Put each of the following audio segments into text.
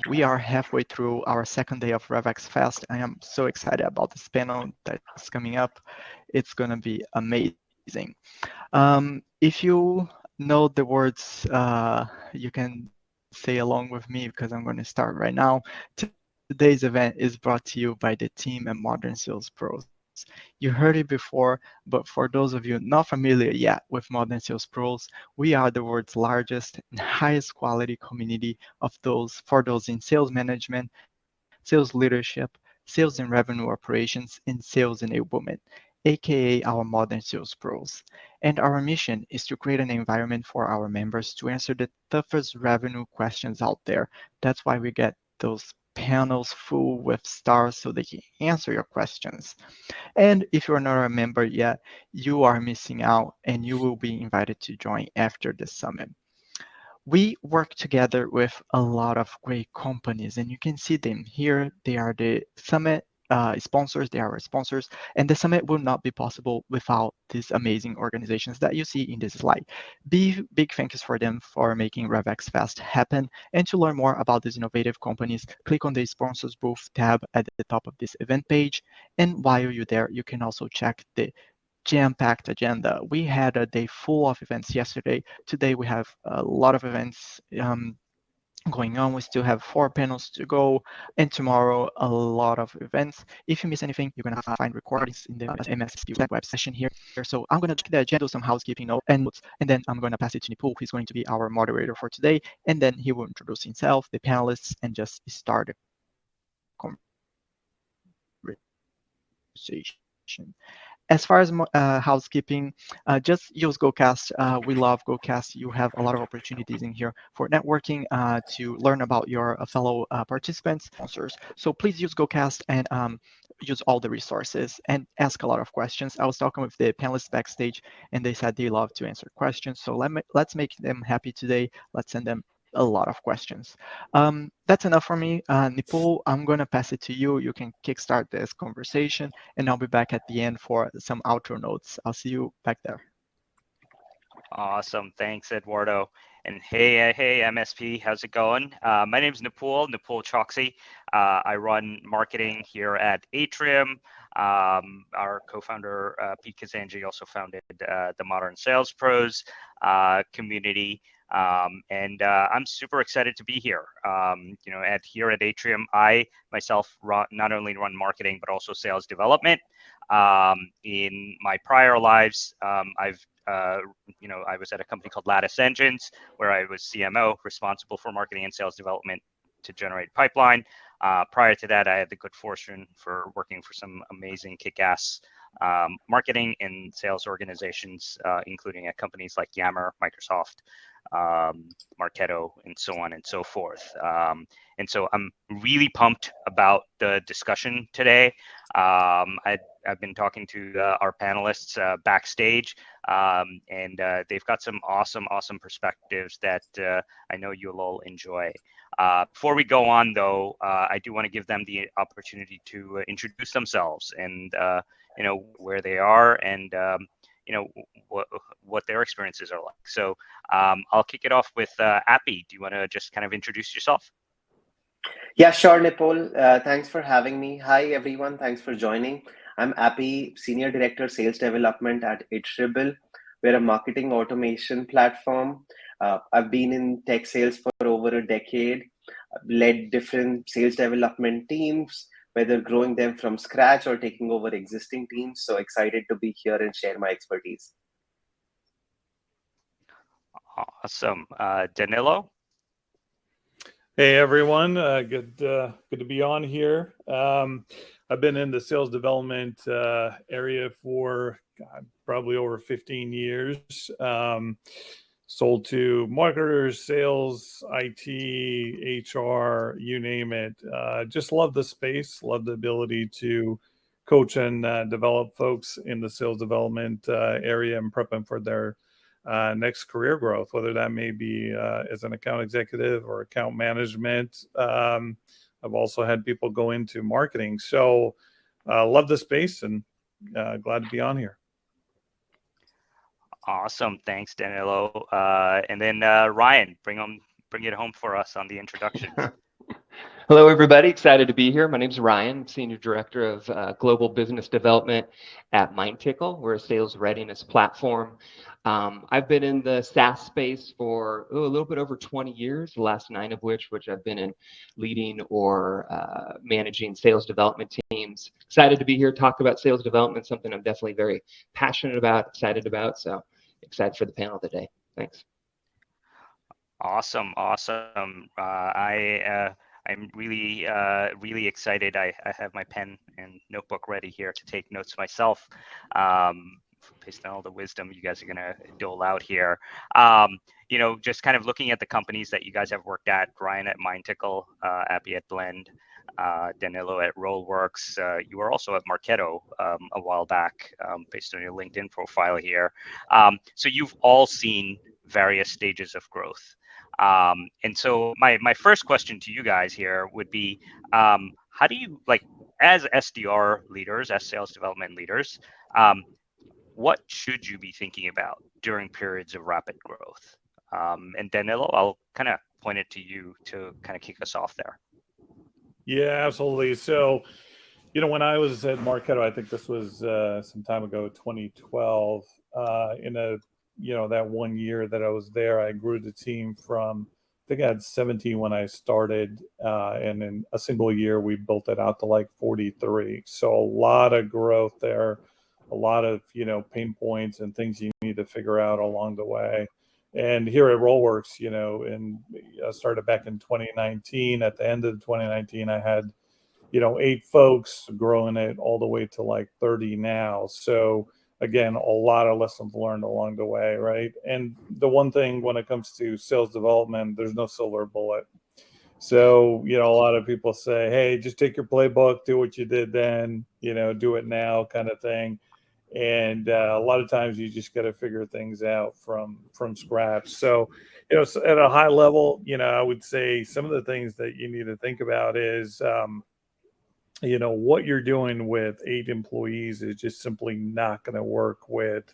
We are halfway through our second day of RevEx Fest. I am so excited about this panel that's coming up. It's going to be amazing. If you know the words, you can say along with me because I'm going to start right now. Today's event is brought to you by the team at Modern Sales Pros. You heard it before, but for those of you not familiar yet with Modern Sales Pros, we are the world's largest and highest quality community of those in sales management, sales leadership, sales and revenue operations, and sales enablement, aka our Modern Sales Pros. And our mission is to create an environment for our members to answer the toughest revenue questions out there. That's why we get those panels full with stars so they can answer your questions. And if you're not a member yet, you are missing out and you will be invited to join after the summit. We work together with a lot of great companies, and you can see them here. They are the summit sponsors, they are our sponsors, and the summit will not be possible without these amazing organizations that you see in this slide. Big thank yous for them for making RevEx Fest happen. And to learn more about these innovative companies, click on the sponsors booth tab at the top of this event page. And while you're there, you can also check the jam-packed agenda. We had a day full of events yesterday. Today we have a lot of events going on. We still have 4 panels to go, and tomorrow a lot of events. If you miss anything, you're gonna find recordings in the MSP web session here. So I'm gonna check the agenda, some housekeeping notes, and then I'm gonna pass it to Nipul, who's going to be our moderator for today, and then he will introduce himself, the panelists, and just start the conversation. As far as housekeeping, just use GoCast. We love GoCast. You have a lot of opportunities in here for networking, to learn about your fellow participants, sponsors. So please use GoCast and use all the resources and ask a lot of questions. I was talking with the panelists backstage, and they said they love to answer questions. So let's make them happy today. Let's send them a lot of questions. That's enough for me. Nipul, I'm going to pass it to you. You can kickstart this conversation, and I'll be back at the end for some outro notes. I'll see you back there. Awesome. Thanks, Eduardo. And hey, MSP, how's it going? My name is Nipul Choksi. I run marketing here at Atrium. Our co-founder, Pete Kazanji, also founded the Modern Sales Pros community. And I'm super excited to be here. Here at Atrium, I myself not only run marketing, but also sales development. In my prior lives, I was at a company called Lattice Engines, where I was CMO, responsible for marketing and sales development to generate pipeline. Prior to that, I had the good fortune for working for some amazing kick-ass marketing and sales organizations, including at companies like Yammer, Microsoft, Marketo, and so on and so forth. And so I'm really pumped about the discussion today. I've been talking to our panelists backstage, and they've got some awesome perspectives that I know you'll all enjoy. Before we go on, though, I do want to give them the opportunity to introduce themselves and where they are and what their experiences are like. So I'll kick it off with Appy. Do you want to just kind of introduce yourself? Yeah, sure, Nipul. Thanks for having me. Hi, everyone. Thanks for joining. I'm Appy, Senior Director, Sales Development at Itribble. We're a marketing automation platform. I've been in tech sales for over a decade. I've led different sales development teams, whether growing them from scratch or taking over existing teams. So excited to be here and share my expertise. Awesome. Danilo? Hey everyone, good to be on here. I've been in the sales development area for probably over 15 years. Sold to marketers, sales, IT, HR, you name it. Just love the space, love the ability to coach and develop folks in the sales development area and prep them for their next career growth, whether that may be as an account executive or account management. I've also had people go into marketing. So love the space and glad to be on here. Awesome. Thanks, Danilo. And then Ryan, bring it home for us on the introduction. Hello, everybody. Excited to be here. My name is Ryan, Senior Director of Global Business Development at MindTickle. We're a sales readiness platform. I've been in the SaaS space for a little bit over 20 years, the last 9 of which I've been in leading or managing sales development teams. Excited to be here, talk about sales development, something I'm definitely very passionate about, excited about. So excited for the panel today. Thanks. Awesome. I'm really excited. I have my pen and notebook ready here to take notes myself, based on all the wisdom you guys are going to dole out here. Just kind of looking at the companies that you guys have worked at: Ryan at MindTickle, Abby at Blend, Danilo at RollWorks. You were also at Marketo a while back, based on your LinkedIn profile here. So you've all seen various stages of growth. And so my first question to you guys here would be, how do you, as SDR leaders, as sales development leaders, what should you be thinking about during periods of rapid growth? And Danilo, I'll kind of point it to you to kind of kick us off there. Yeah, absolutely. So, when I was at Marketo, I think this was some time ago, 2012, that 1 year that I was there, I grew the team from, I think I had 17 when I started, and in a single year, we built it out to like 43. So a lot of growth there, a lot of, pain points and things you need to figure out along the way. And here at RollWorks, and I started back in 2019. At the end of 2019, I had 8 folks, growing it all the way to like 30 now. So again, a lot of lessons learned along the way, right? And the one thing when it comes to sales development, there's no silver bullet. So, a lot of people say, hey, just take your playbook, do what you did then, do it now kind of thing. And a lot of times you just got to figure things out from scratch. So, so at a high level, I would say some of the things that you need to think about is, what you're doing with 8 employees is just simply not going to work with,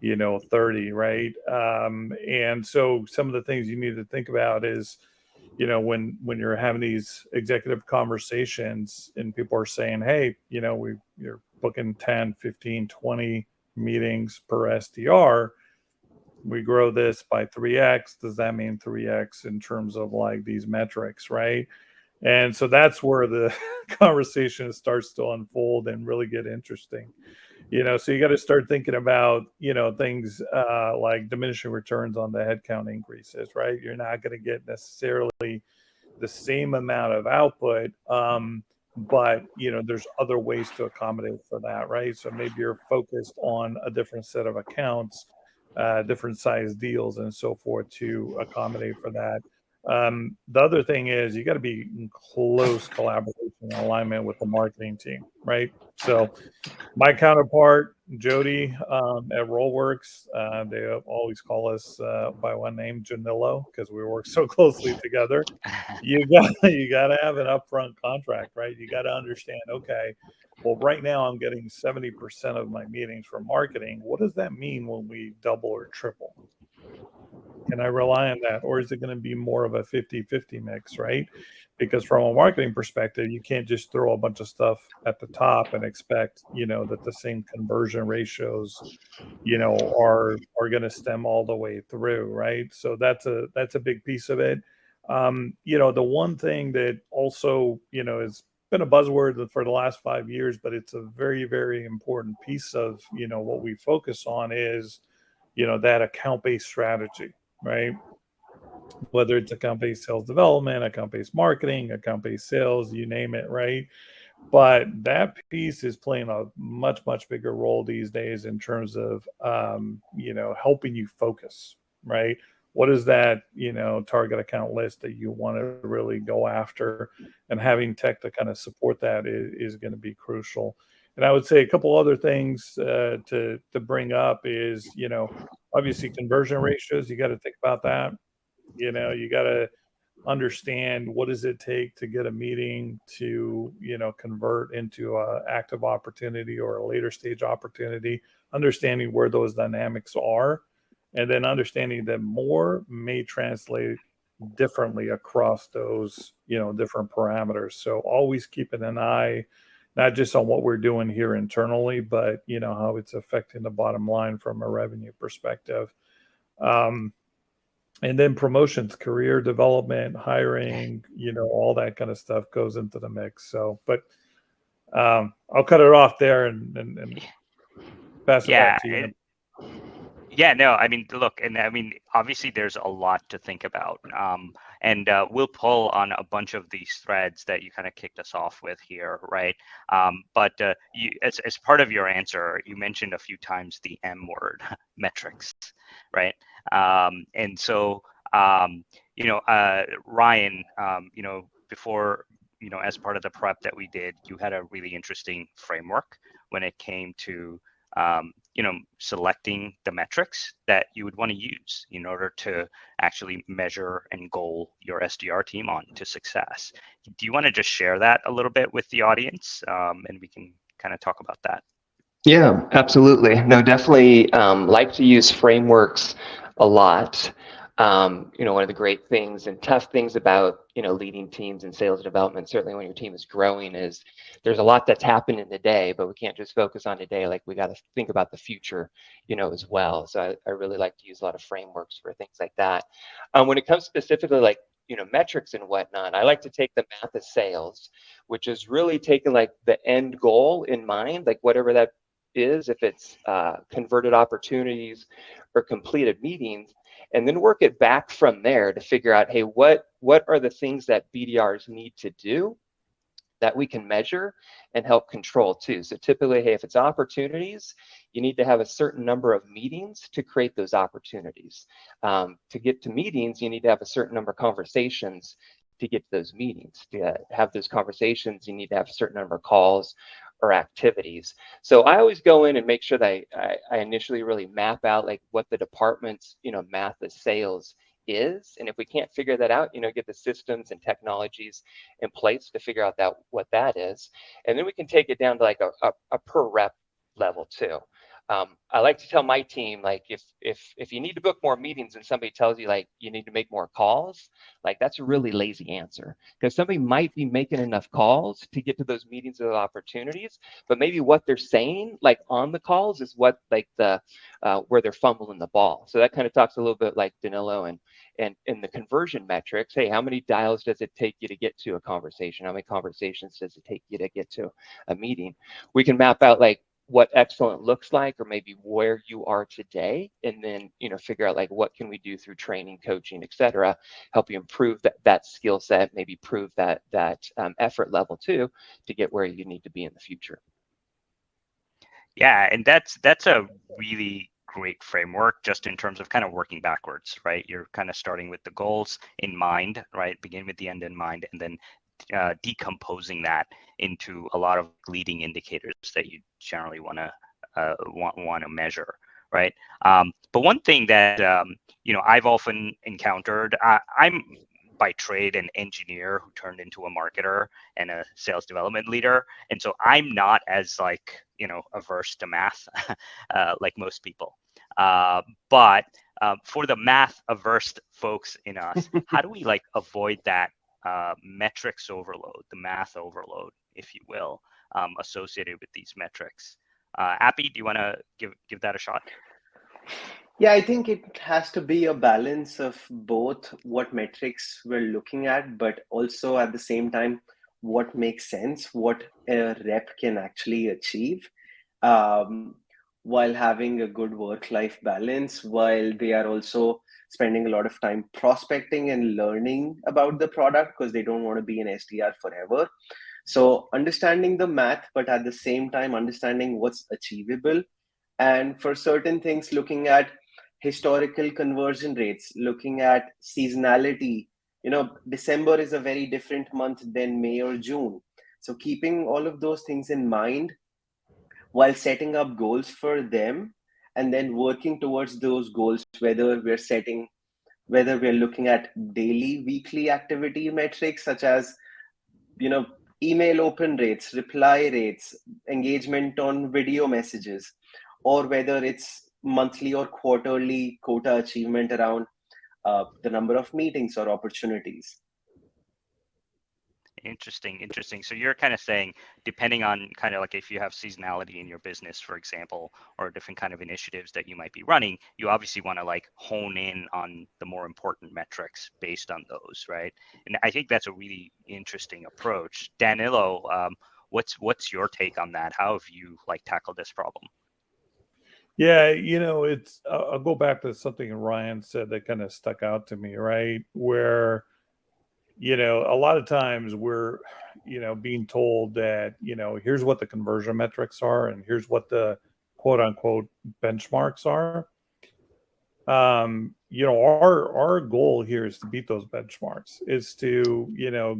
30, right? And so some of the things you need to think about is, when you're having these executive conversations and people are saying, hey, you're booking 10, 15, 20 meetings per SDR. We grow this by 3x. Does that mean 3x in terms of like these metrics, right? And so that's where the conversation starts to unfold and really get interesting. So you got to start thinking about, things like diminishing returns on the headcount increases, right? You're not going to get necessarily the same amount of output, but, there's other ways to accommodate for that, right? So maybe you're focused on a different set of accounts, different size deals and so forth to accommodate for that. The other thing is you got to be in close collaboration and alignment with the marketing team, right? So my counterpart, Jody, at RollWorks, they always call us by one name, Janilo, because we work so closely together. You got to have an upfront contract, right? You got to understand, okay, well, right now I'm getting 70% of my meetings from marketing. What does that mean when we double or triple? Can I rely on that? Or is it going to be more of a 50-50 mix, right? Because from a marketing perspective, you can't just throw a bunch of stuff at the top and expect, that the same conversion ratios, are going to stem all the way through, right? So that's a big piece of it. The one thing that also, has been a buzzword for the last 5 years, but it's a very, very important piece of, what we focus on is, that account-based strategy, right? Whether it's account-based sales development, account-based marketing, account-based sales, you name it, right? But that piece is playing a much, much bigger role these days in terms of, helping you focus, right? What is that, target account list that you want to really go after, and having tech to kind of support that is going to be crucial. And I would say a couple other things to bring up is, obviously conversion ratios. You got to think about that. You got to understand what does it take to get a meeting to, convert into an active opportunity or a later stage opportunity, understanding where those dynamics are, and then understanding that more may translate differently across those, different parameters. So always keeping an eye, not just on what we're doing here internally, but how it's affecting the bottom line from a revenue perspective. And then promotions, career development, hiring, all that kind of stuff goes into the mix. So, but I'll cut it off there and pass it back to you. Yeah, no, I mean, look, and I mean, obviously there's a lot to think about. And we'll pull on a bunch of these threads that you kind of kicked us off with here, right? But you, as part of your answer, you mentioned a few times the M word, metrics, right? And so, Ryan, before, as part of the prep that we did, you had a really interesting framework when it came to selecting the metrics that you would want to use in order to actually measure and goal your SDR team on to success. Do you want to just share that a little bit with the audience, and we can kind of talk about that? Yeah, absolutely. No, definitely like to use frameworks a lot. One of the great things and tough things about, leading teams in sales development, certainly when your team is growing, is there's a lot that's happened in the day, but we can't just focus on today. Like, we got to think about the future, as well. So I really like to use a lot of frameworks for things like that. When it comes specifically like, metrics and whatnot, I like to take the math of sales, which is really taking like the end goal in mind, like whatever that is, if it's converted opportunities or completed meetings, and then work it back from there to figure out, hey, what are the things that BDRs need to do that we can measure and help control too. So typically, hey, if it's opportunities, you need to have a certain number of meetings to create those opportunities. To get to meetings, you need to have a certain number of conversations to get to those meetings. To have those conversations, you need to have a certain number of calls or activities. So I always go in and make sure that I initially really map out like what the department's math of sales is, and if we can't figure that out, get the systems and technologies in place to figure out what that is, and then we can take it down to like a per rep level too. I like to tell my team, like, if you need to book more meetings and somebody tells you like you need to make more calls, like that's a really lazy answer, because somebody might be making enough calls to get to those meetings or opportunities, but maybe what they're saying like on the calls is what like the where they're fumbling the ball. So that kind of talks a little bit like Danilo and the conversion metrics. Hey, how many dials does it take you to get to a conversation? How many conversations does it take you to get to a meeting? We can map out like what excellent looks like, or maybe where you are today, and then figure out like what can we do through training, coaching, etc., help you improve that skill set, maybe prove that effort level too, to get where you need to be in the future. Yeah, and that's a really great framework just in terms of kind of working backwards, right? You're kind of starting with the goals in mind, right? Begin with the end in mind, and then decomposing that into a lot of leading indicators that you generally want to measure, right? But one thing that I've often encountered, I'm by trade an engineer who turned into a marketer and a sales development leader, and so I'm not as like averse to math like most people. But for the math averse folks in us, how do we like avoid that metrics overload, the math overload, if you will, associated with these metrics? Appy, do you want to give that a shot? Yeah, I think it has to be a balance of both what metrics we're looking at, but also at the same time, what makes sense, what a rep can actually achieve, while having a good work-life balance, while they are also spending a lot of time prospecting and learning about the product, because they don't want to be an SDR forever. So understanding the math, but at the same time, understanding what's achievable. And for certain things, looking at historical conversion rates, looking at seasonality. December is a very different month than May or June. So keeping all of those things in mind while setting up goals for them, and then working towards those goals, whether we're looking at daily, weekly activity metrics such as email open rates, reply rates, engagement on video messages, or whether it's monthly or quarterly quota achievement around the number of meetings or opportunities. Interesting. So you're kind of saying, depending on kind of like if you have seasonality in your business, for example, or different kind of initiatives that you might be running, you obviously want to like hone in on the more important metrics based on those, right? And I think that's a really interesting approach. Danilo, what's your take on that? How have you like tackled this problem? Yeah, it's I'll go back to something Ryan said that kind of stuck out to me, right? Where a lot of times we're being told that here's what the conversion metrics are and here's what the quote unquote benchmarks are. Our goal here is to beat those benchmarks, is to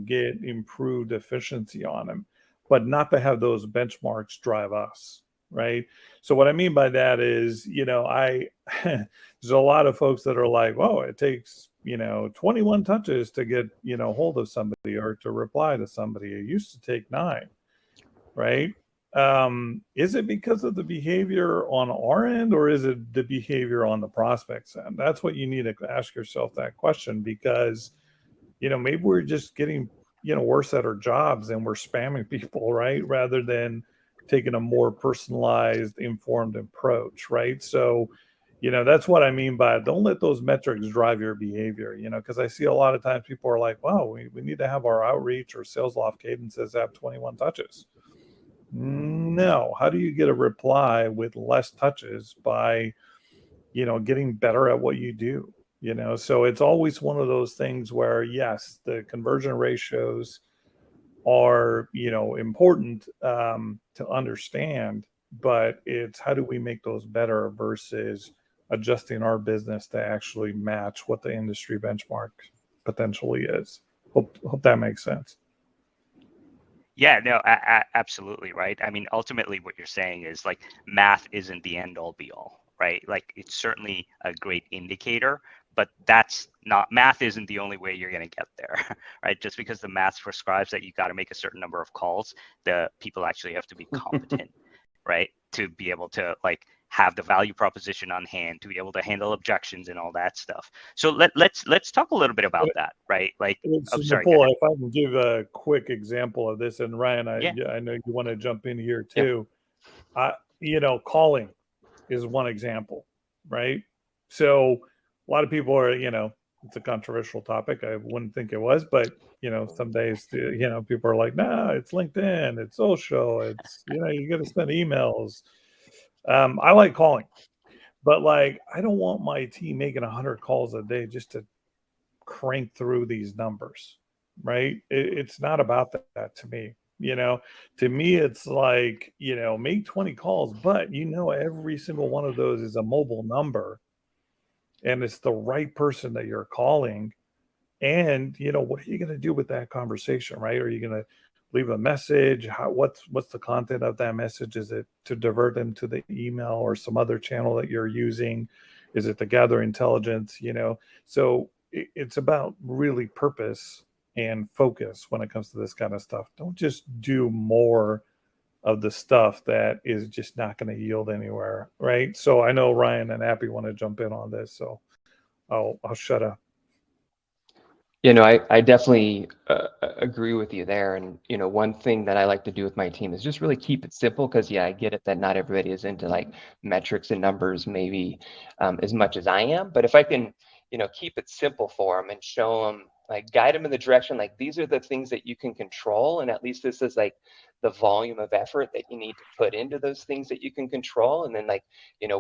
get improved efficiency on them, but not to have those benchmarks drive us, right? So what I mean by that is I there's a lot of folks that are like, oh, it takes 21 touches to get hold of somebody or to reply to somebody. It used to take 9, right? Is it because of the behavior on our end, or is it the behavior on the prospect's end? That's what you need to ask yourself that question, because maybe we're just getting worse at our jobs and we're spamming people, right, rather than taking a more personalized, informed approach, right? So that's what I mean by don't let those metrics drive your behavior, because I see a lot of times people are like, wow, we need to have our outreach or sales loft cadences have 21 touches. No. How do you get a reply with less touches by getting better at what you do? So it's always one of those things where, yes, the conversion ratios are important to understand, but it's how do we make those better versus adjusting our business to actually match what the industry benchmark potentially is. Hope that makes sense. Yeah, no, absolutely, right? I mean, ultimately what you're saying is like math isn't the end all be all, right? Like it's certainly a great indicator, but math isn't the only way you're going to get there, right? Just because the math prescribes that you got to make a certain number of calls, the people actually have to be competent, right? To be able to like have the value proposition on hand, to be able to handle objections and all that stuff. So let's talk a little bit about that, right? Like, So sorry, Nicole, if I can give a quick example of this, and Ryan, Yeah. I know you want to jump in here too. Calling is one example, right? So a lot of people are, it's a controversial topic. I wouldn't think it was, but some days, people are like, nah, it's LinkedIn, it's social, it's, you got to send emails. I like calling, but like, I don't want my team making 100 calls a day just to crank through these numbers, right? It's not about that to me. To me, it's like, make 20 calls, but every single one of those is a mobile number and it's the right person that you're calling. And, what are you going to do with that conversation, right? Are you going to leave a message? What's the content of that message? Is it to divert them to the email or some other channel that you're using? Is it to gather intelligence? So it's about really purpose and focus when it comes to this kind of stuff. Don't just do more of the stuff that is just not going to yield anywhere, right? So I know Ryan and Appy want to jump in on this, so I'll shut up. I definitely agree with you there. And, one thing that I like to do with my team is just really keep it simple because, I get it that not everybody is into like metrics and numbers maybe as much as I am. But if I can, keep it simple for them and show them, like guide them in the direction, like these are the things that you can control. And at least this is like the volume of effort that you need to put into those things that you can control. And then like,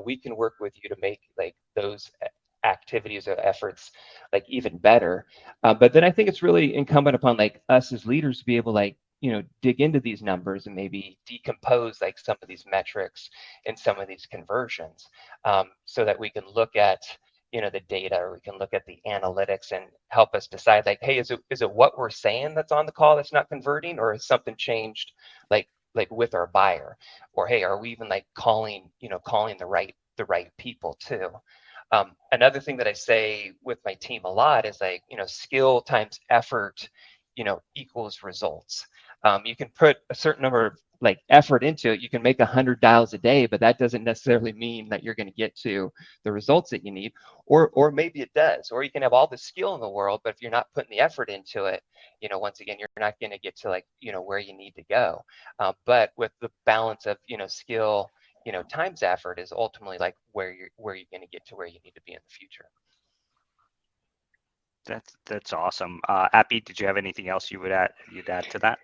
we can work with you to make like those activities or efforts like even better. But then I think it's really incumbent upon like us as leaders to be able to like, dig into these numbers and maybe decompose like some of these metrics and some of these conversions so that we can look at, the data, or we can look at the analytics and help us decide like, hey, is it what we're saying that's on the call that's not converting, or has something changed like with our buyer? Or hey, are we even like calling the right people too? Another thing that I say with my team a lot is like, skill times effort, equals results. You can put a certain number of like effort into it. You can make 100 dials a day, but that doesn't necessarily mean that you're going to get to the results that you need, or maybe it does. Or you can have all the skill in the world, but if you're not putting the effort into it, once again, you're not going to get to like where you need to go. But with the balance of skill, times effort is ultimately like where you're going to get to where you need to be in the future. That's awesome. Appy, did you have anything else you'd add to that?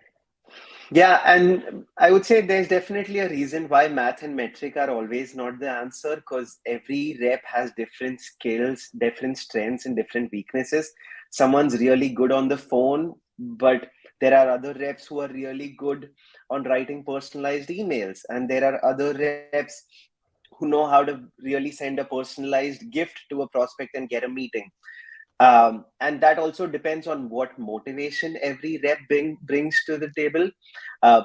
Yeah, and I would say there's definitely a reason why math and metric are always not the answer, because every rep has different skills, different strengths, and different weaknesses. Someone's really good on the phone, but there are other reps who are really good on writing personalized emails, and there are other reps who know how to really send a personalized gift to a prospect and get a meeting. And that also depends on what motivation every rep brings to the table.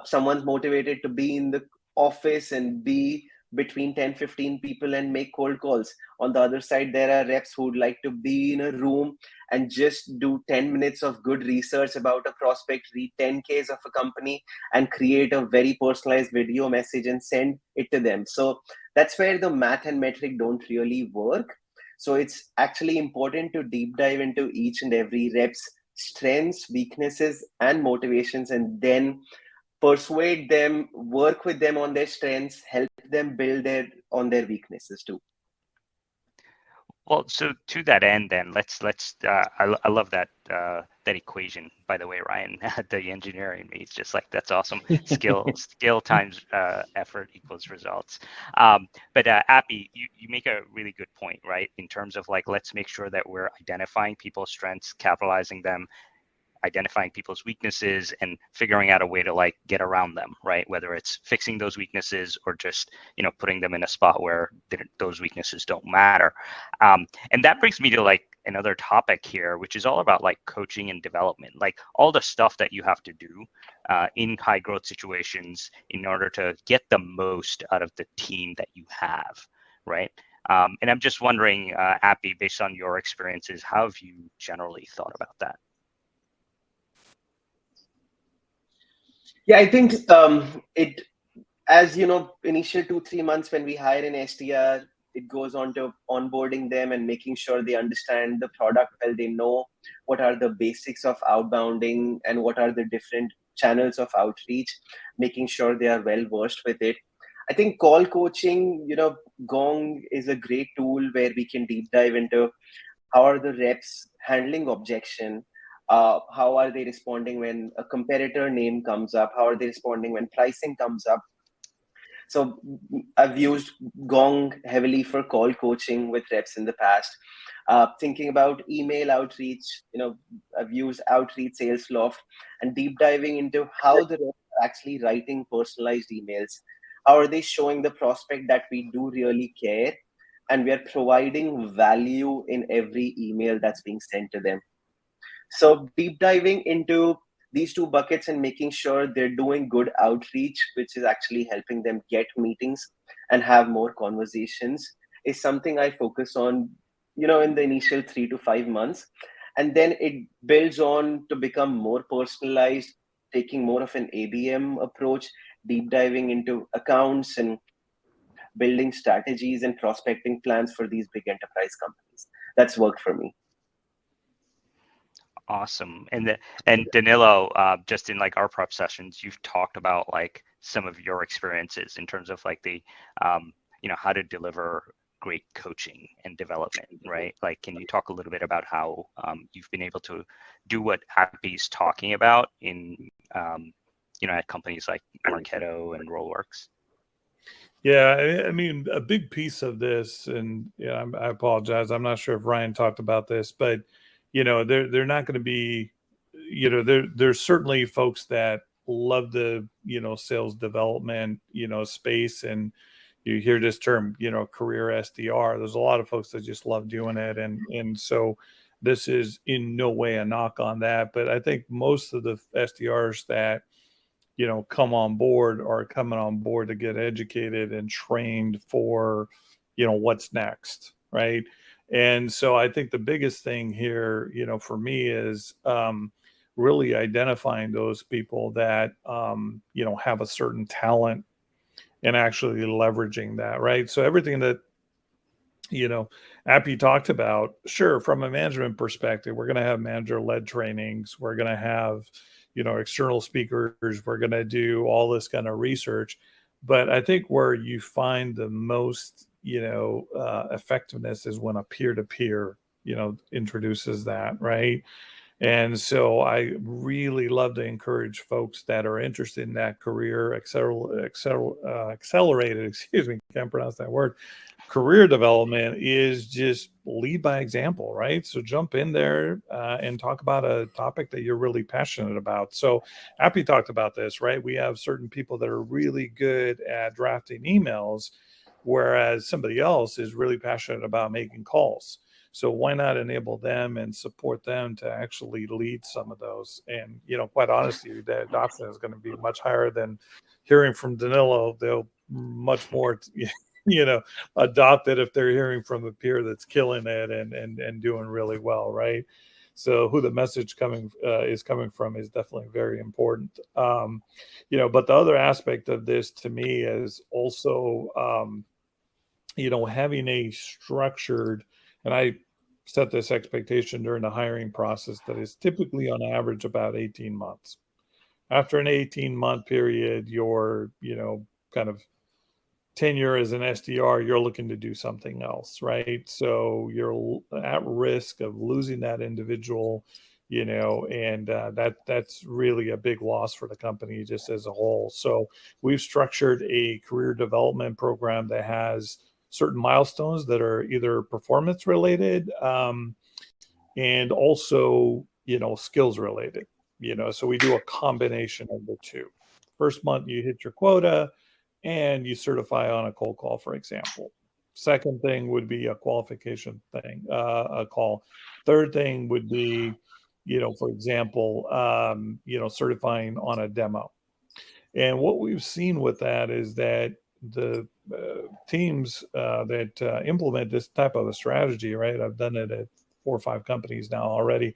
Someone's motivated to be in the office and be between 10-15 people and make cold calls. On the other side, there are reps who'd like to be in a room and just do 10 minutes of good research about a prospect, read 10 Ks of a company, and create a very personalized video message and send it to them. So that's where the math and metric don't really work. So it's actually important to deep dive into each and every rep's strengths, weaknesses, and motivations, and then persuade them, work with them on their strengths, help them build on their weaknesses too. Well, so to that end, then let's. I love that that equation. By the way, Ryan, the engineer in me, it's just like that's awesome. Skill times effort equals results. But Appy, you make a really good point, right? In terms of like, let's make sure that we're identifying people's strengths, capitalizing them, identifying people's weaknesses, and figuring out a way to like get around them, right? Whether it's fixing those weaknesses or just putting them in a spot where those weaknesses don't matter. And that brings me to like another topic here, which is all about like coaching and development, like all the stuff that you have to do in high growth situations in order to get the most out of the team that you have, right? And I'm just wondering, Appy, based on your experiences, how have you generally thought about that? Yeah, I think it, as initial 2-3 months when we hire an SDR, it goes on to onboarding them and making sure they understand the product well. They know what are the basics of outbounding and what are the different channels of outreach, making sure they are well versed with it. I think call coaching, Gong is a great tool where we can deep dive into how are the reps handling objection, how are they responding when a competitor name comes up, how are they responding when pricing comes up. So I've used Gong heavily for call coaching with reps in the past. Thinking about email outreach, I've used Outreach Sales Loft, and deep diving into how the reps are actually writing personalized emails. How are they showing the prospect that we do really care and we are providing value in every email that's being sent to them. So deep diving into these two buckets and making sure they're doing good outreach, which is actually helping them get meetings and have more conversations, is something I focus on, in the initial 3 to 5 months. And then it builds on to become more personalized, taking more of an ABM approach, deep diving into accounts and building strategies and prospecting plans for these big enterprise companies. That's worked for me. Awesome. And Danilo, just in like our prep sessions, you've talked about like some of your experiences in terms of like the, how to deliver great coaching and development, right? Like, can you talk a little bit about how you've been able to do what Appy's talking about in, at companies like Marketo and Rollworks? Yeah, I mean, a big piece of this, and I apologize, I'm not sure if Ryan talked about this, but they're not going to be, there's certainly folks that love the sales development space, and you hear this term career SDR. There's a lot of folks that just love doing it, and so this is in no way a knock on that, but I think most of the SDRs that come on board are coming on board to get educated and trained for, what's next, right? And so I think the biggest thing here, for me is really identifying those people that, have a certain talent and actually leveraging that, right? So everything that, Appy talked about, sure, from a management perspective, we're going to have manager-led trainings. We're going to have, external speakers. We're going to do all this kind of research. But I think where you find the most, effectiveness is when a peer-to-peer, introduces that, right? And so I really love to encourage folks that are interested in that career accelerated, excuse me, can't pronounce that word, career development, is just lead by example, right? So jump in there and talk about a topic that you're really passionate about. So Appy talked about this, right? We have certain people that are really good at drafting emails, whereas somebody else is really passionate about making calls. So why not enable them and support them to actually lead some of those? And, quite honestly, the adoption is going to be much higher than hearing from Danilo. They'll much more, adopt it if they're hearing from a peer that's killing it and doing really well, right? So who the message is coming from is definitely very important. But the other aspect of this to me is also, having a structured, and I set this expectation during the hiring process, that is typically on average about 18 months. After an 18-month period, your, kind of tenure as an SDR, you're looking to do something else, right? So you're at risk of losing that individual, and that's really a big loss for the company just as a whole. So we've structured a career development program that has certain milestones that are either performance related, and also, skills related, so we do a combination of the two. First month you hit your quota and you certify on a cold call, for example. Second thing would be a qualification thing, a call. Third thing would be, for example, certifying on a demo. And what we've seen with that is that the teams that implement this type of a strategy, right? I've done it at 4 or 5 companies now already.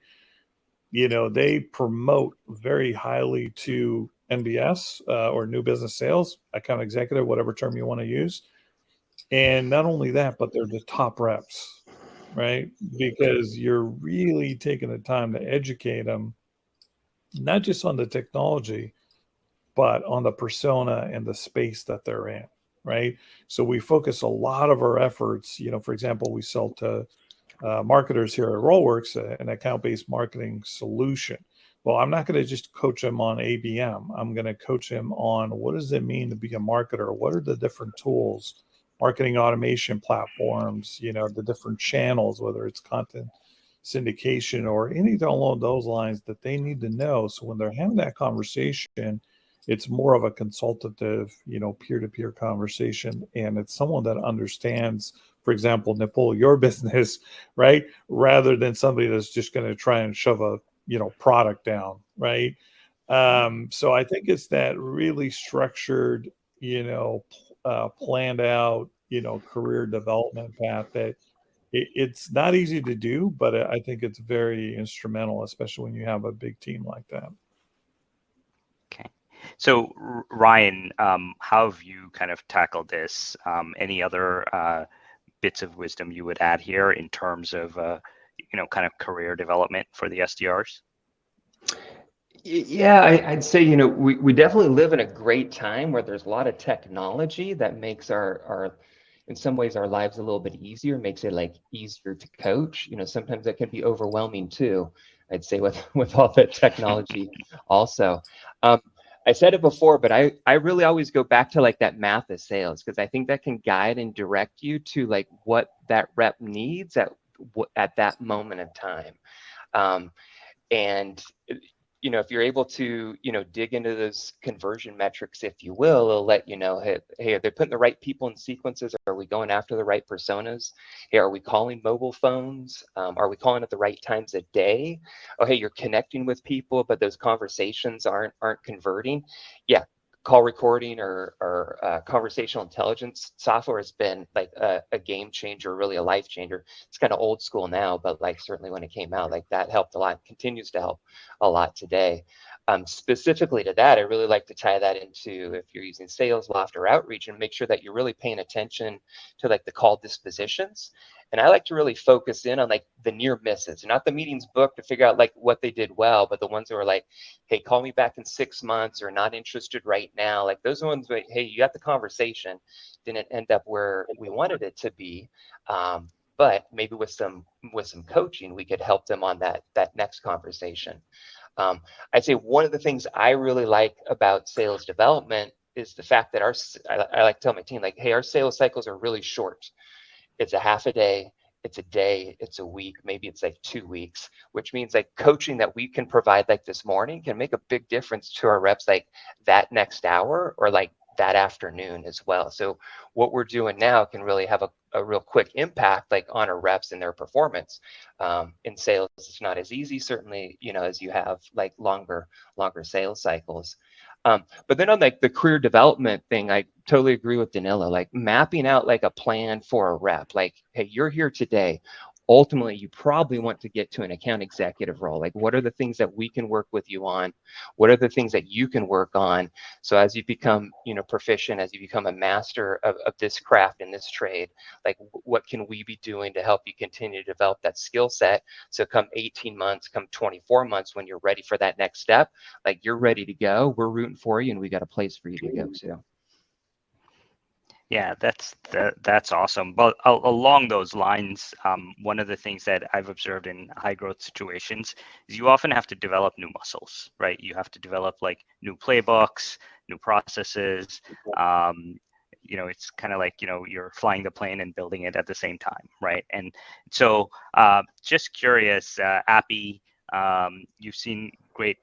They promote very highly to NBS or new business sales, account executive, whatever term you want to use. And not only that, but they're the top reps, right? Because you're really taking the time to educate them, not just on the technology, but on the persona and the space that they're in, right? So we focus a lot of our efforts. For example, we sell to marketers here at Rollworks, an account-based marketing solution. Well, I'm not going to just coach them on ABM. I'm going to coach them on what does it mean to be a marketer? What are the different tools, marketing automation platforms, the different channels, whether it's content syndication or anything along those lines that they need to know. So when they're having that conversation, it's more of a consultative, peer-to-peer conversation. And it's someone that understands, for example, Nipul, your business, right? Rather than somebody that's just going to try and shove a, product down, right? So I think it's that really structured, planned out, career development path that it's not easy to do, but I think it's very instrumental, especially when you have a big team like that. Okay. So Ryan, how have you kind of tackled this? Any other bits of wisdom you would add here in terms of, kind of career development for the SDRs? Yeah, I'd say, we definitely live in a great time where there's a lot of technology that makes our in some ways our lives a little bit easier, makes it like easier to coach. Sometimes that can be overwhelming too, I'd say, with all that technology also. I said it before, but I really always go back to like that math of sales, because I think that can guide and direct you to like what that rep needs at that moment in time. And if you're able to, dig into those conversion metrics, if you will, it'll let you know, hey, are they putting the right people in sequences? Are we going after the right personas? Hey, are we calling mobile phones? Are we calling at the right times of day? Oh, hey, you're connecting with people, but those conversations aren't converting. Yeah, call recording or conversational intelligence software has been like a game changer, really a life changer. It's kind of old school now, but like certainly when it came out, like that helped a lot, continues to help a lot today. Specifically to that, I really like to tie that into if you're using Salesloft or Outreach, and make sure that you're really paying attention to like the call dispositions. And I like to really focus in on like the near misses, not the meetings booked to figure out like what they did well, but the ones that were like, hey, call me back in 6 months, or not interested right now. Like those ones where, hey, you got the conversation, didn't end up where we wanted it to be. But maybe with some coaching, we could help them on that next conversation. I'd say one of the things I really like about sales development is the fact that I like to tell my team, like, hey, our sales cycles are really short. It's a half a day, it's a day, it's a week, maybe it's like 2 weeks, which means like coaching that we can provide like this morning can make a big difference to our reps like that next hour or like that afternoon as well. So what we're doing now can really have a real quick impact like on our reps and their performance. In sales, it's not as easy, certainly, as you have like longer sales cycles. But then on like the career development thing, I totally agree with Danilo, like mapping out like a plan for a rep, like, hey, you're here today. Ultimately, you probably want to get to an account executive role. Like, what are the things that we can work with you on? What are the things that you can work on? So as you become, proficient, as you become a master of this craft and this trade, like what can we be doing to help you continue to develop that skill set? So come 18 months, come 24 months, when you're ready for that next step, like you're ready to go. We're rooting for you, and we got a place for you to go to. Yeah, that's awesome. But along those lines, one of the things that I've observed in high growth situations is you often have to develop new muscles, right? You have to develop like new playbooks, new processes. It's kind of like, you're flying the plane and building it at the same time, right? And so just curious, Appy, you've seen great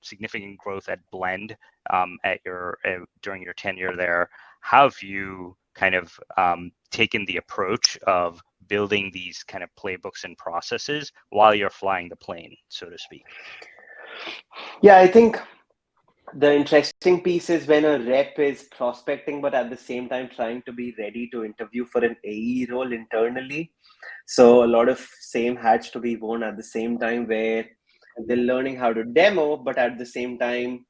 significant growth at Blend during your tenure there. How have you kind of taken the approach of building these kind of playbooks and processes while you're flying the plane, so to speak? Yeah, I think the interesting piece is when a rep is prospecting, but at the same time trying to be ready to interview for an AE role internally. So a lot of same hats to be worn at the same time, where they're learning how to demo, but at the same time,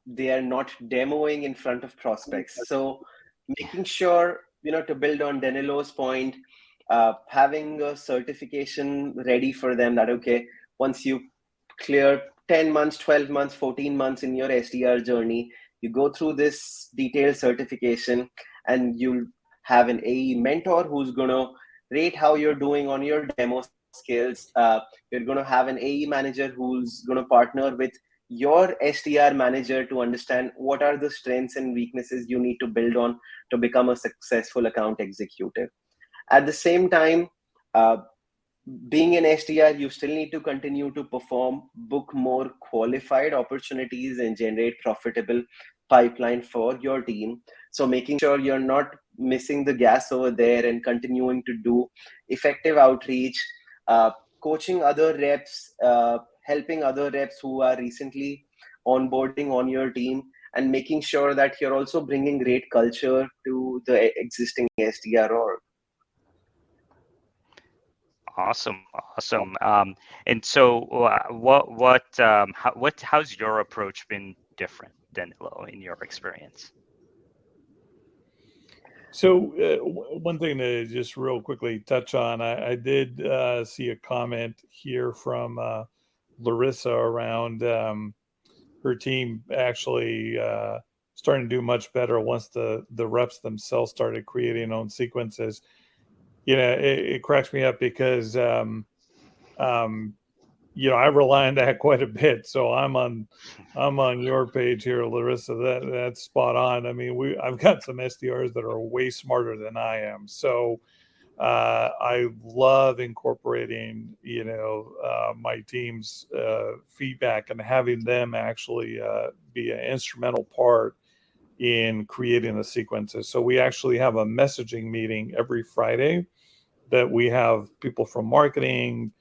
they are not demoing in front of prospects. So making sure, to build on Danilo's point, having a certification ready for them that, okay, once you clear 10 months, 12 months, 14 months in your SDR journey, you go through this detailed certification, and you'll have an AE mentor who's going to rate how you're doing on your demo skills. You're going to have an AE manager who's going to partner with your SDR manager to understand what are the strengths and weaknesses you need to build on to become a successful account executive. At the same time, being an SDR, you still need to continue to perform, book more qualified opportunities, and generate profitable pipeline for your team. So making sure you're not missing the gas over there and continuing to do effective outreach, coaching other reps, helping other reps who are recently onboarding on your team, and making sure that you're also bringing great culture to the existing SDR org. Awesome. And so, how's your approach been different, Danilo, in your experience? So one thing to just real quickly touch on, I did see a comment here from Larissa around her team actually starting to do much better once the reps themselves started creating own sequences. It cracks me up because I rely on that quite a bit. So I'm on your page here, Larissa. That's spot on. I mean, I've got some SDRs that are way smarter than I am. So I love incorporating, my team's feedback and having them actually be an instrumental part in creating the sequences. So we actually have a messaging meeting every Friday that we have people from marketing,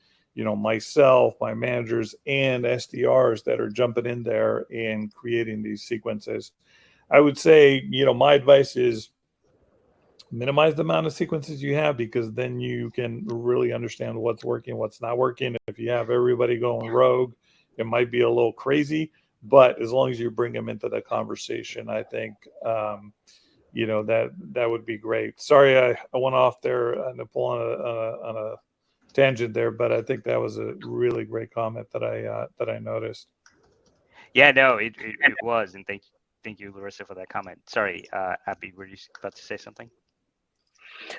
myself, my managers, and SDRs that are jumping in there and creating these sequences. I would say, my advice is minimize the amount of sequences you have, because then you can really understand what's working, what's not working. If you have everybody going rogue, it might be a little crazy, but as long as you bring them into the conversation, I think, that would be great. Sorry, I went off there and pull on a tangent there, but I think that was a really great comment that I noticed. Yeah, no, it was, and thank you, Larissa, for that comment. Sorry, Abby, were you about to say something?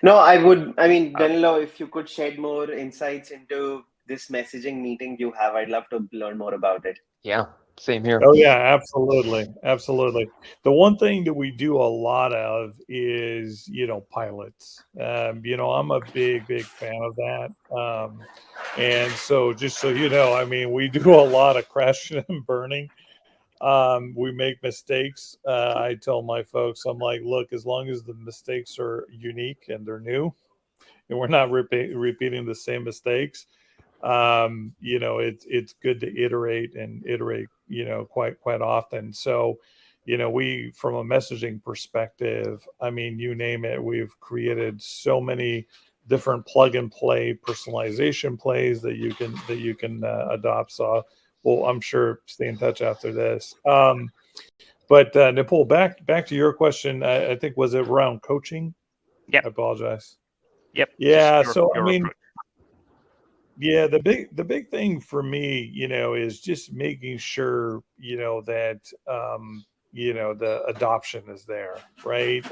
No, Danilo, if you could shed more insights into this messaging meeting you have, I'd love to learn more about it. Yeah, same here. Oh yeah, absolutely. The one thing that we do a lot of is, pilots. I'm a big fan of that. And so just so you know, we do a lot of crashing and burning. We make mistakes. I tell my folks, I'm like, look, as long as the mistakes are unique and they're new, and we're not repeating the same mistakes, it's good to iterate quite often. So, we, from a messaging perspective, you name it, we've created so many different plug and play personalization plays that you can adopt. So, well, I'm sure stay in touch after this. But Nipul, back to your question. I think, was it around coaching? Yep. I apologize. Yep. Yeah. Your approach. Yeah, the big thing for me, is just making sure, that the adoption is there, right?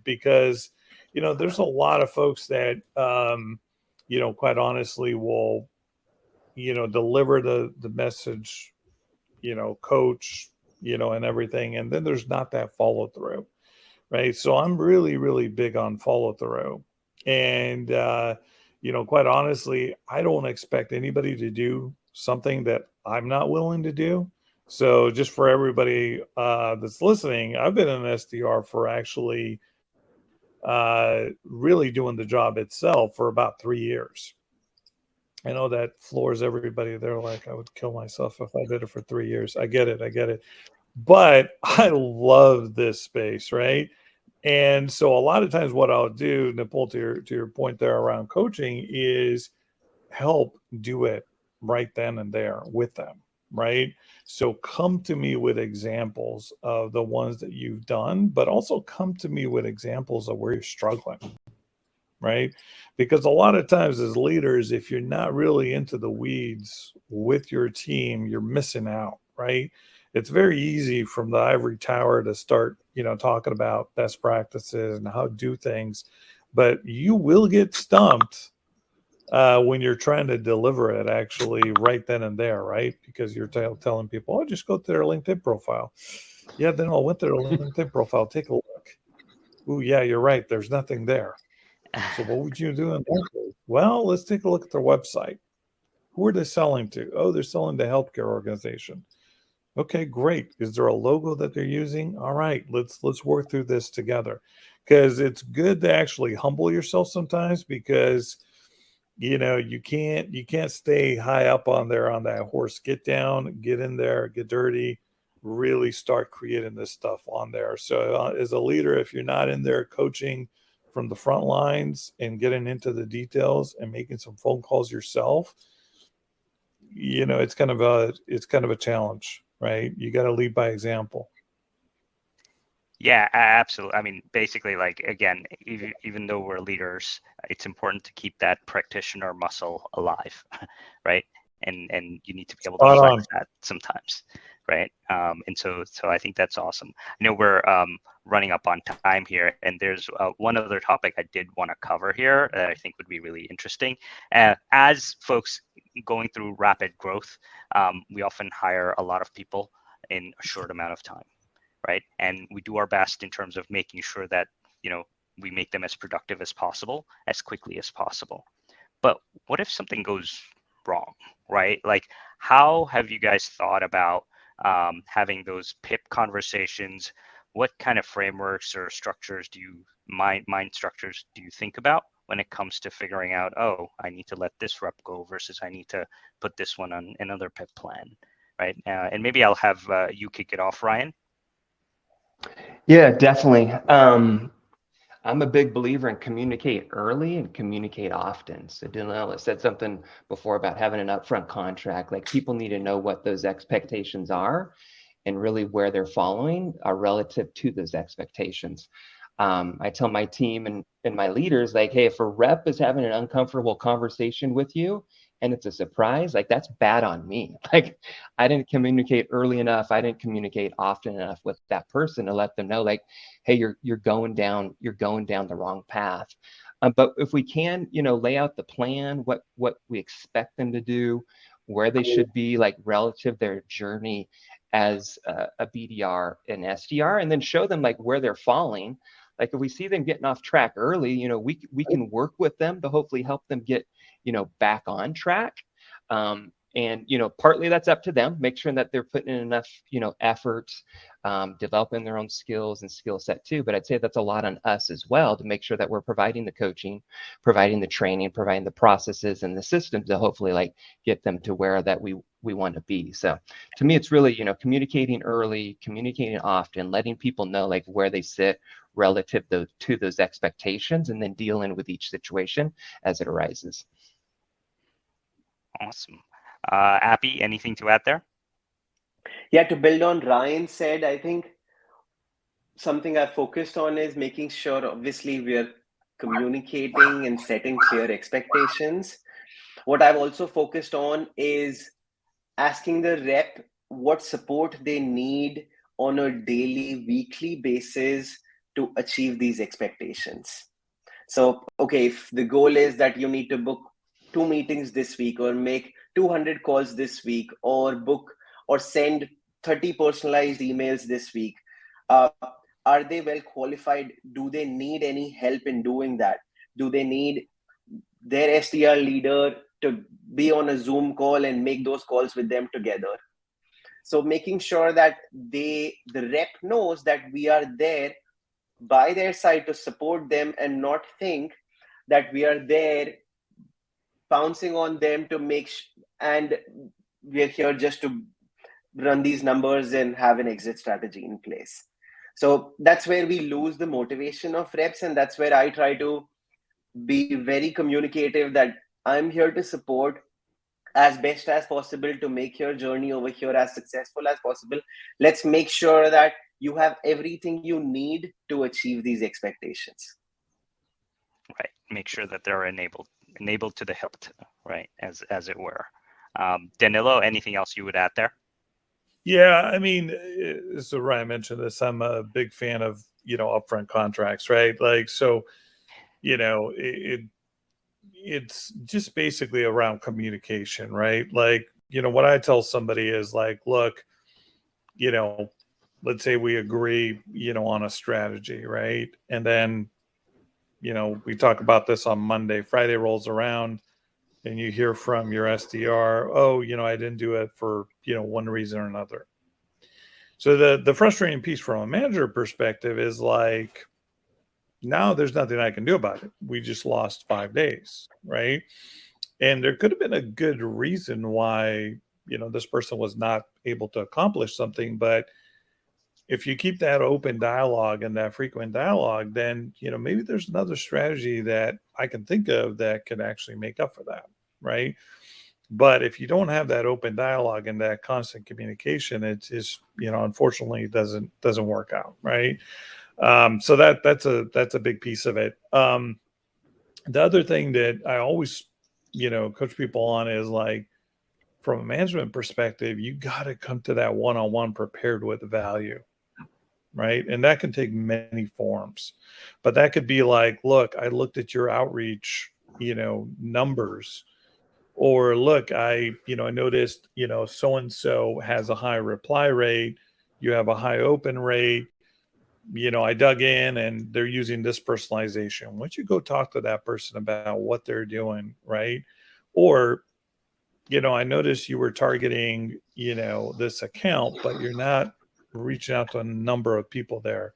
Because there's a lot of folks that quite honestly will deliver the message, coach, and everything, and then there's not that follow through, right? So I'm really big on follow through, and quite honestly, I don't expect anybody to do something that I'm not willing to do. So just for everybody that's listening, I've been an SDR for actually really doing the job itself for about 3 years. I know that floors everybody. They're like, I would kill myself if I did it for 3 years. I get it. But I love this space, right? And so a lot of times what I'll do, Nipul, to your point there around coaching, is help do it right then and there with them, right? So come to me with examples of the ones that you've done, but also come to me with examples of where you're struggling, right? Because a lot of times as leaders, if you're not really into the weeds with your team, you're missing out, right? It's very easy from the ivory tower to start, talking about best practices and how to do things, but you will get stumped when you're trying to deliver it actually right then and there, right? Because you're telling people, oh, just go to their LinkedIn profile. Yeah, then I went to their LinkedIn profile, take a look. Ooh, yeah, you're right. There's nothing there. So what would you do in that case? Well, let's take a look at their website. Who are they selling to? Oh, they're selling to healthcare organization. Okay, great. Is there a logo that they're using? All right, let's work through this together. Because it's good to actually humble yourself sometimes, because you can't stay high up on that horse. Get down, get in there, get dirty, really start creating this stuff on there. So as a leader, if you're not in there coaching from the front lines and getting into the details and making some phone calls yourself, it's kind of a challenge, right? You got to lead by example. Yeah, absolutely. Basically, like, again, even though we're leaders, it's important to keep that practitioner muscle alive, right? And you need to be able to flex that sometimes, right? And so I think that's awesome. I know we're running up on time here, and there's one other topic I did want to cover here that I think would be really interesting. As folks going through rapid growth, we often hire a lot of people in a short amount of time. Right. And we do our best in terms of making sure that, we make them as productive as possible, as quickly as possible. But what if something goes wrong, right? Like, how have you guys thought about having those PIP conversations? What kind of frameworks or structures mind structures do you think about when it comes to figuring out, oh, I need to let this rep go versus I need to put this one on another PIP plan, right? And maybe I'll have you kick it off, Ryan. Yeah, definitely. I'm a big believer in communicate early and communicate often. So Danilo said something before about having an upfront contract. Like, people need to know what those expectations are and really where they're following are relative to those expectations. I tell my team and my leaders, like, hey, if a rep is having an uncomfortable conversation with you and it's a surprise, like, that's bad on me. Like, I didn't communicate early enough. I didn't communicate often enough with that person to let them know, like, hey, you're going down the wrong path. But if we can, lay out the plan, what we expect them to do, where they should be, like, relative their journey as a BDR and SDR, and then show them, like, where they're falling. Like, if we see them getting off track early, we can work with them to hopefully help them get, back on track. And, partly that's up to them, make sure that they're putting in enough, effort, developing their own skills and skill set too. But I'd say that's a lot on us as well to make sure that we're providing the coaching, providing the training, providing the processes and the systems to hopefully, like, get them to where that we want to be. So to me, it's really, communicating early, communicating often, letting people know, like, where they sit relative to those expectations, and then dealing with each situation as it arises. Awesome. Appy, anything to add there? Yeah, to build on Ryan said, I think something I focused on is making sure, obviously, we're communicating and setting clear expectations. What I've also focused on is asking the rep what support they need on a daily, weekly basis to achieve these expectations. So, okay, if the goal is that you need to book 2 meetings this week, or make 200 calls this week, or book or send 30 personalized emails this week, are they well qualified? Do they need any help in doing that? Do they need their SDR leader to be on a Zoom call and make those calls with them together? So making sure that the rep knows that we are there by their side to support them, and not think that we are there pouncing on them to and we're here just to run these numbers and have an exit strategy in place. So that's where we lose the motivation of reps, and that's where I try to be very communicative that I'm here to support as best as possible to make your journey over here as successful as possible. Let's make sure that you have everything you need to achieve these expectations. Right. Make sure that they're enabled to the hilt, right, as it were. Danilo, anything else you would add there? Yeah, I mean, so Ryan mentioned this. I'm a big fan of, upfront contracts, right? Like, so, it's just basically around communication, right? Like, what I tell somebody is, like, look, let's say we agree, on a strategy, right? And then, we talk about this on Monday. Friday rolls around and you hear from your SDR, oh, I didn't do it for, one reason or another. So the frustrating piece from a manager perspective is, like, now there's nothing I can do about it. We just lost 5 days, right? And there could have been a good reason why, this person was not able to accomplish something. But if you keep that open dialogue and that frequent dialogue, then, maybe there's another strategy that I can think of that could actually make up for that, right? But if you don't have that open dialogue and that constant communication, it's just, unfortunately, it doesn't work out, right? So that's a big piece of it. The other thing that I always, coach people on is, like, from a management perspective, you got to come to that one-on-one prepared with value, right? And that can take many forms, but that could be like, look, I looked at your outreach, numbers, or look, I noticed, so-and-so has a high reply rate. You have a high open rate. I dug in and they're using this personalization. Why don't you go talk to that person about what they're doing, right? Or, I noticed you were targeting, this account, but you're not reaching out to a number of people there.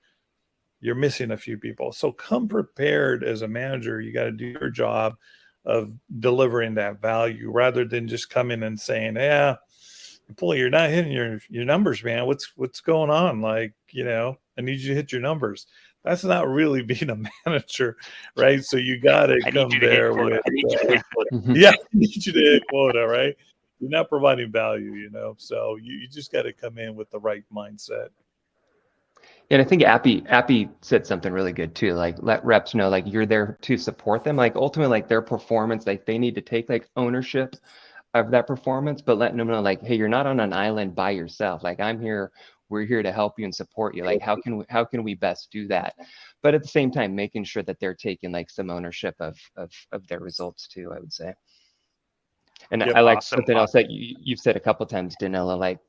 you're missing a few people. So come prepared as a manager. You got to do your job of delivering that value rather than just coming and saying, yeah, Paulie, you're not hitting your numbers, man. What's going on? Like, I need you to hit your numbers. That's not really being a manager, right? So you got to come there with, yeah, I need you to hit quota, right? You're not providing value, so you just got to come in with the right mindset. And I think Appy said something really good too. Like, let reps know, like, you're there to support them. Like, ultimately, like, their performance, like, they need to take like ownership of that performance, but letting them know, like, hey, you're not on an island by yourself. Like, I'm here. We're here to help you and support you. Like, how can we best do that? But at the same time, making sure that they're taking like some ownership of their results too, I would say. And Yep. I like Awesome. something else that you've said a couple times, Danilo, like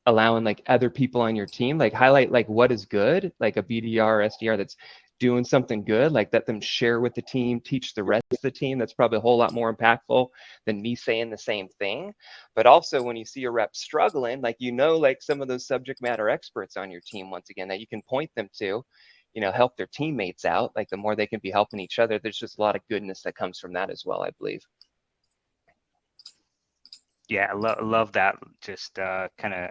allowing like other people on your team, like highlight like what is good, like a BDR or SDR that's doing something good, like let them share with the team, teach the rest of the team. That's probably a whole lot more impactful than me saying the same thing. But also when you see a rep struggling, like, like some of those subject matter experts on your team, once again, that you can point them to, help their teammates out. Like, the more they can be helping each other, there's just a lot of goodness that comes from that as well, I believe. Yeah, I love that. Just kind of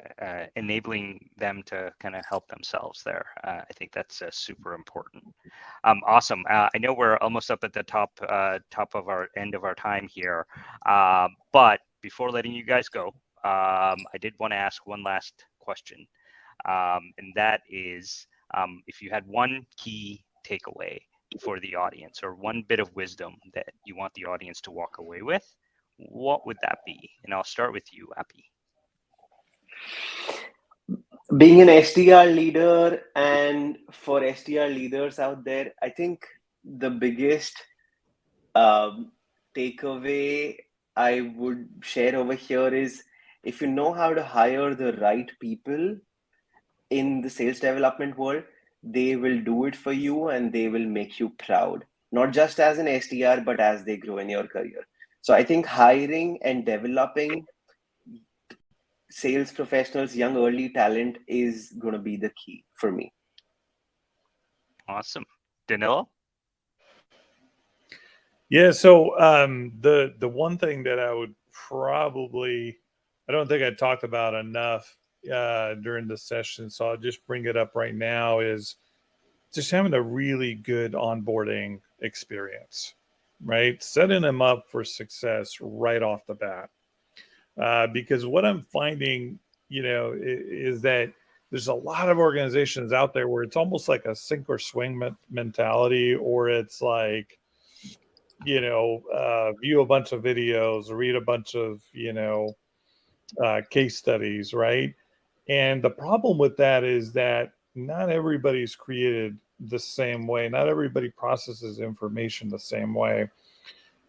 enabling them to kind of help themselves there. I think that's super important. Awesome. I know we're almost up at the top of our end of our time here, but before letting you guys go, I did want to ask one last question, and that is, if you had one key takeaway for the audience or one bit of wisdom that you want the audience to walk away with, what would that be? And I'll start with you, Appy. Being an SDR leader, and for SDR leaders out there, I think the biggest takeaway I would share over here is, if you know how to hire the right people in the sales development world, they will do it for you and they will make you proud, not just as an SDR, but as they grow in your career. So I think hiring and developing sales professionals, young early talent, is going to be the key for me. Awesome. Danilo? Yeah, so the one thing that I would probably, I don't think I talked about enough during the session, so I'll just bring it up right now, is just having a really good onboarding experience, right? Setting them up for success right off the bat. Because what I'm finding, is that there's a lot of organizations out there where it's almost like a sink or swing mentality, or it's like, view a bunch of videos, read a bunch of, case studies, right? And the problem with that is that not everybody's created the same way. Not everybody processes information the same way.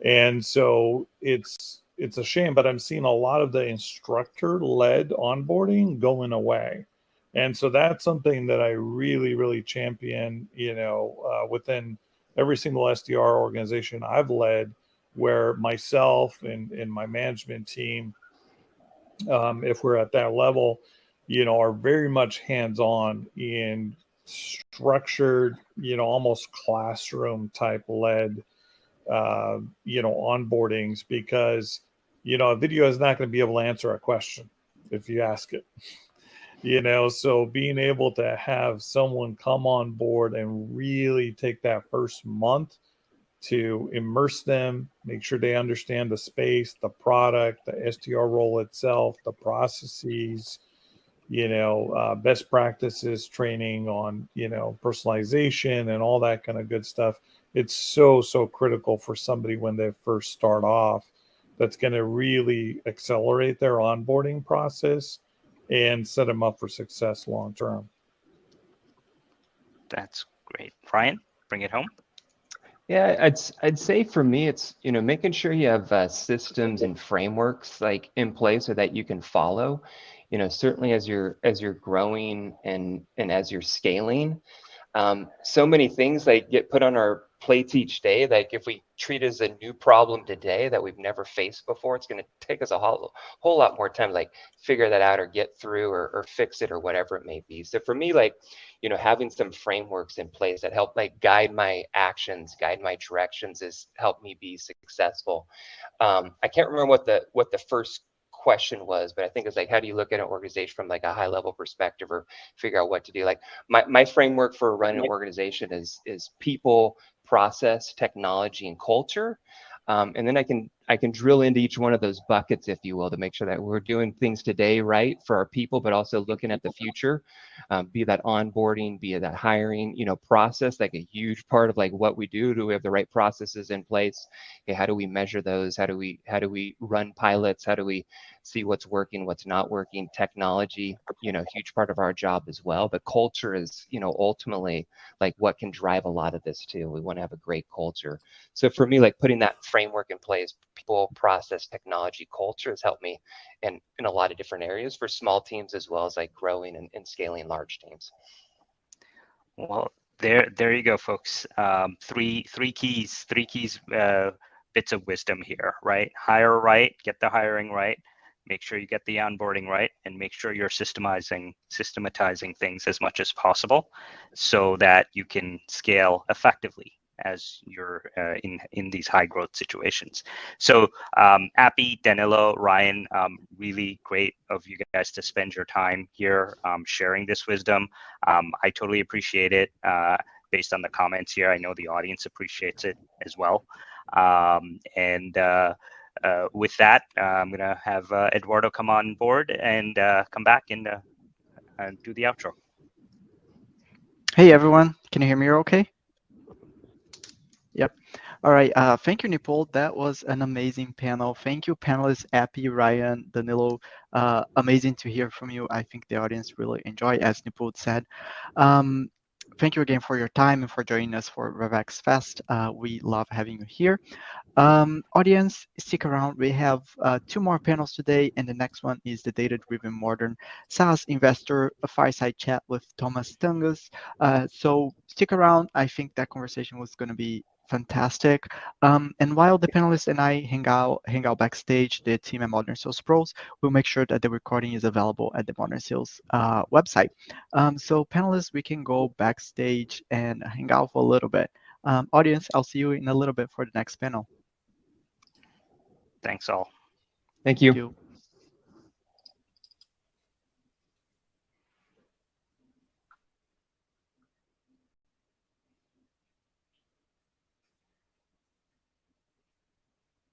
And so it's a shame, but I'm seeing a lot of the instructor-led onboarding going away. And so that's something that I really, really champion, within every single SDR organization I've led, where myself and my management team, if we're at that level, are very much hands-on in structured, almost classroom type led, onboardings, because, a video is not going to be able to answer a question if you ask it, so being able to have someone come on board and really take that first month to immerse them, make sure they understand the space, the product, the SDR role itself, the processes, best practices, training on, personalization and all that kind of good stuff. It's so critical for somebody when they first start off. That's going to really accelerate their onboarding process and set them up for success long term. That's great. Ryan, bring it home. Yeah, I'd say for me, it's, making sure you have systems and frameworks like in place so that you can follow, certainly as you're growing and as you're scaling. So many things like get put on our plates each day. Like if we treat it as a new problem today that we've never faced before, it's going to take us a whole lot more time, like figure that out or get through or fix it or whatever it may be. So for me, like, you know, having some frameworks in place that help like guide my actions, guide my directions has helped me be successful. I can't remember what the first question was, but I think it's like, how do you look at an organization from like a high level perspective or figure out what to do? Like my framework for running an organization is people, process, technology, and culture. And then I can drill into each one of those buckets, if you will, to make sure that we're doing things today right for our people, but also looking at the future, be that onboarding, be that hiring, you know, process, like a huge part of like what we do. Do we have the right processes in place? Okay, how do we measure those? How do we run pilots? How do we see what's working, what's not working? Technology, you know, huge part of our job as well. But culture is, you know, ultimately like what can drive a lot of this too. We want to have a great culture. So for me, like putting that framework in place, people, process, technology, culture has helped me in a lot of different areas for small teams as well as like growing and scaling large teams. Well, there you go, folks. Three keys, bits of wisdom here, right? Hire right, get the hiring right, make sure you get the onboarding right, and make sure you're systematizing things as much as possible so that you can scale effectively as you're in these high growth situations. So Appy, Danilo, Ryan, really great of you guys to spend your time here sharing this wisdom. I totally appreciate it based on the comments here. I know the audience appreciates it as well. With that, I'm going to have Eduardo come on board and come back and do the outro. Hey, everyone. Can you hear me okay? Yep. All right. Thank you, Nipul. That was an amazing panel. Thank you, panelists, Appy, Ryan, Danilo. Amazing to hear from you. I think the audience really enjoyed, as Nipul said. Thank you again for your time and for joining us for RevEx Fest. We love having you here. Audience, stick around. We have 2 more panels today, and the next one is the Data-Driven Modern SaaS Investor, a fireside chat with Thomas Tungus. So stick around. I think that conversation was going to be fantastic. And while the panelists and I hang out backstage, the team at Modern Sales Pros will make sure that the recording is available at the Modern Sales website. So panelists, we can go backstage and hang out for a little bit. Audience, I'll see you in a little bit for the next panel. Thanks all. Thank you. Thank you.